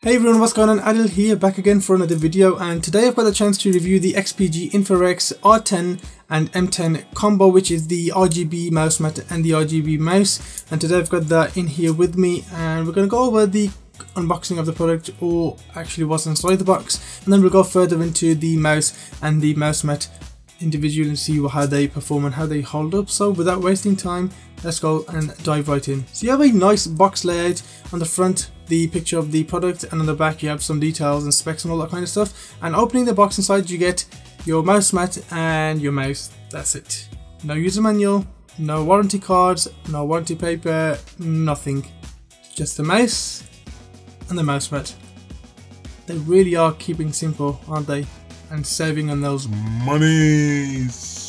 Hey everyone, what's going on? Adil here, back again for another video, and today I've got a chance to review the XPG Infarex R10 and M10 combo, which is the RGB mouse mat and the RGB mouse. And today I've got that in here with me, and we're going to go over the unboxing of the product, or actually what's inside the box, and then we'll go further into the mouse and the mouse mat individually and see how they perform and how they hold up. So without wasting time, let's go and dive right in. So you have a nice box layout. On the front, the picture of the product, and on the back you have some details and specs and all that kind of stuff. And opening the box inside, you get your mouse mat and your mouse. That's it. No user manual, no warranty cards, no warranty paper, nothing. Just the mouse and the mouse mat. They really are keeping simple, aren't they? And saving on those monies.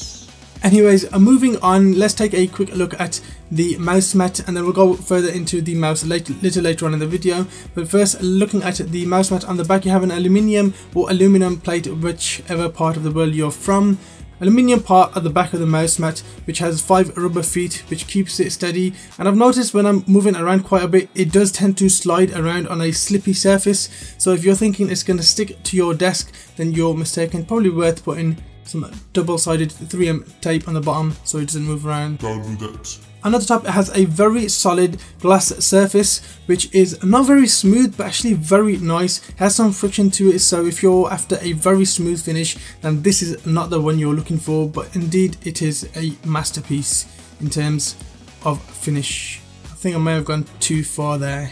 Anyways, moving on, let's take a quick look at the mouse mat, and then we'll go further into the mouse little later on in the video. But first, looking at the mouse mat, on the back you have an aluminium or aluminum plate, whichever part of the world you're from. Aluminium part at the back of the mouse mat, which has 5 rubber feet, which keeps it steady. And I've noticed when I'm moving around quite a bit, it does tend to slide around on a slippy surface. So if you're thinking it's going to stick to your desk, then you're mistaken. Probably worth putting some double-sided 3M tape on the bottom so it doesn't move around. Don't do that. And at the top, it has a very solid glass surface, which is not very smooth but actually very nice. It has some friction to it, so if you're after a very smooth finish, then this is not the one you're looking for, but indeed it is a masterpiece in terms of finish. I think I may have gone too far there.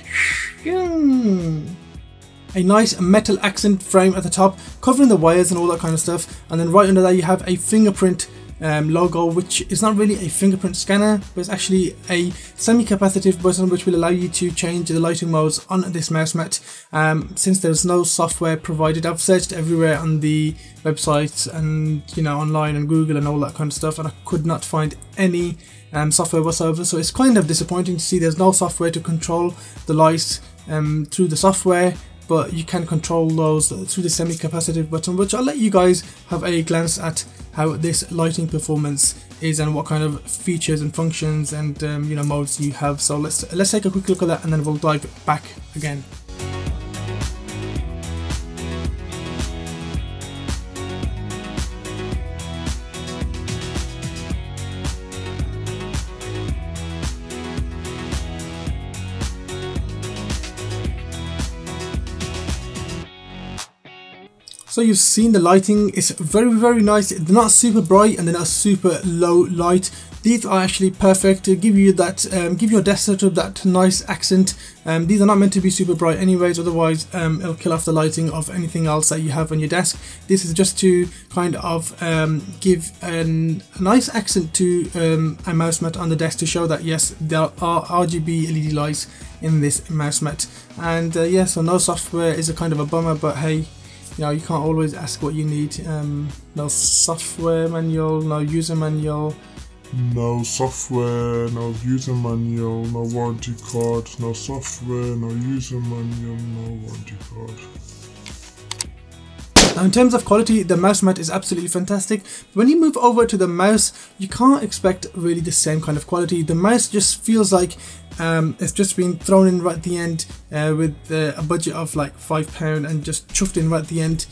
A nice metal accent frame at the top, covering the wires and all that kind of stuff, and then right under there you have a fingerprint logo, which is not really a fingerprint scanner, but it's actually a semi-capacitive button which will allow you to change the lighting modes on this mouse mat. Since there's no software provided, I've searched everywhere on the websites and online and Google and all that kind of stuff, and I could not find any software whatsoever. So it's kind of disappointing to see there's no software to control the lights through the software, but you can control those through the semi-capacitive button, which I'll let you guys have a glance at how this lighting performance is and what kind of features and functions and modes you have. So let's take a quick look at that, and then we'll dive back again. So you've seen the lighting, it's very nice. They're not super bright and they're not super low light. These are actually perfect to give you that, give your desk setup that nice accent. These are not meant to be super bright anyways, otherwise it'll kill off the lighting of anything else that you have on your desk. This is just to kind of give a nice accent to a mouse mat on the desk, to show that yes, there are RGB LED lights in this mouse mat. And yeah, so no software is a kind of a bummer, but hey, you can't always ask what you need. No software manual, no user manual. No software, no user manual, no warranty card, no software, no user manual, no warranty card. Now in terms of quality, the mouse mat is absolutely fantastic. When you move over to the mouse, you can't expect really the same kind of quality. The mouse just feels like it's just been thrown in right at the end with a budget of like £5 and just chuffed in right at the end,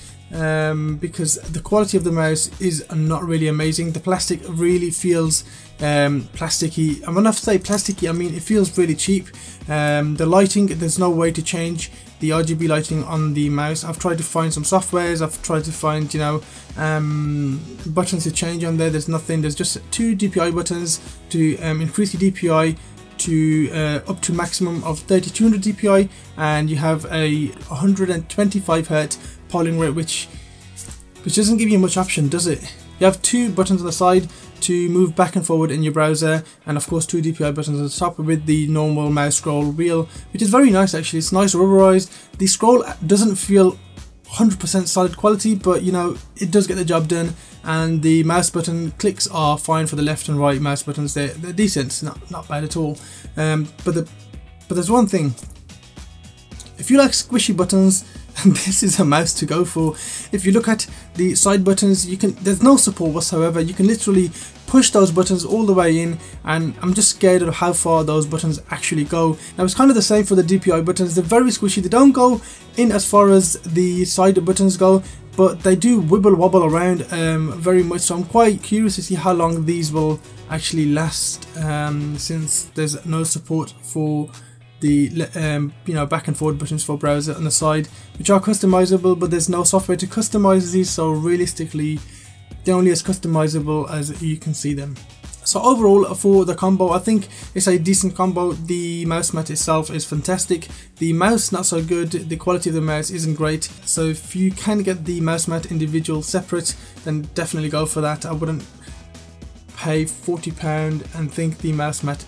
because the quality of the mouse is not really amazing. The plastic really feels plasticky, and when I say plasticky, I mean it feels really cheap. The lighting, there's no way to change the RGB lighting on the mouse. I've tried to find some softwares, I've tried to find buttons to change on there. There's nothing. There's just 2 DPI buttons to increase the DPI to up to maximum of 3200 DPI, and you have a 125 Hz polling rate, which doesn't give you much option, does it? You have 2 buttons on the side to move back and forward in your browser, and of course 2 DPI buttons on the top with the normal mouse scroll wheel, which is very nice actually. It's nice rubberized. The scroll doesn't feel 100% solid quality, but it does get the job done, and the mouse button clicks are fine for the left and right mouse buttons. They're decent, not bad at all. But there's one thing: if you like squishy buttons, this is a mouse to go for. If you look at the side buttons, there's no support whatsoever. You can literally push those buttons all the way in, and I'm just scared of how far those buttons actually go. Now it's kind of the same for the DPI buttons. They're very squishy. They don't go in as far as the side buttons go, but they do wibble wobble around very much, so I'm quite curious to see how long these will actually last, since there's no support for the you know, back and forward buttons for browser on the side, which are customizable, but there's no software to customize these, so realistically they're only as customizable as you can see them. So overall, for the combo, I think it's a decent combo. The mouse mat itself is fantastic. The mouse not so good. The quality of the mouse isn't great. So if you can get the mouse mat individual separate, then definitely go for that. I wouldn't pay £40 and think the mouse mat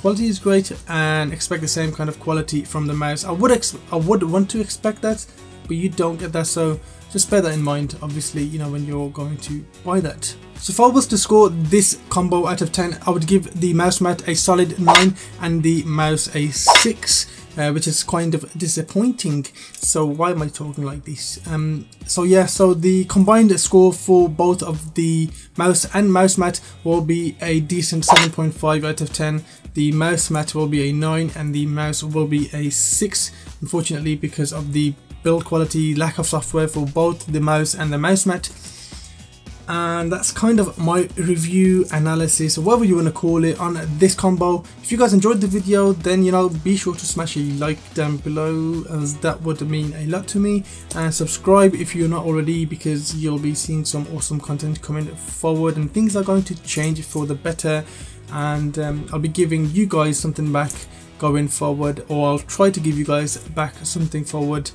quality is great and expect the same kind of quality from the mouse. I would want to expect that, but you don't get that, so just bear that in mind, obviously, you know, when you're going to buy that. So if I was to score this combo out of 10, I would give the mouse mat a solid 9 and the mouse a 6, which is kind of disappointing. So why am I talking like this? So yeah, so the combined score for both of the mouse and mouse mat will be a decent 7.5 out of 10. The mouse mat will be a 9 and the mouse will be a 6, unfortunately, because of the build quality, lack of software for both the mouse and the mouse mat. And that's kind of my review analysis, or whatever you want to call it, on this combo. If you guys enjoyed the video, then, you know, be sure to smash a like down below, as that would mean a lot to me, and subscribe if you're not already, because you'll be seeing some awesome content coming forward, and things are going to change for the better, and I'll be giving you guys something back going forward, or I'll try to give you guys back something forward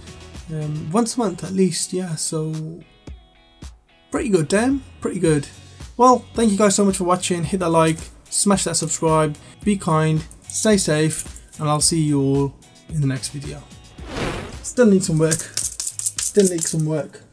once a month at least. Yeah, so pretty good, damn, pretty good. Well, thank you guys so much for watching. Hit that like, smash that subscribe, be kind, stay safe, and I'll see you all in the next video. Still need some work.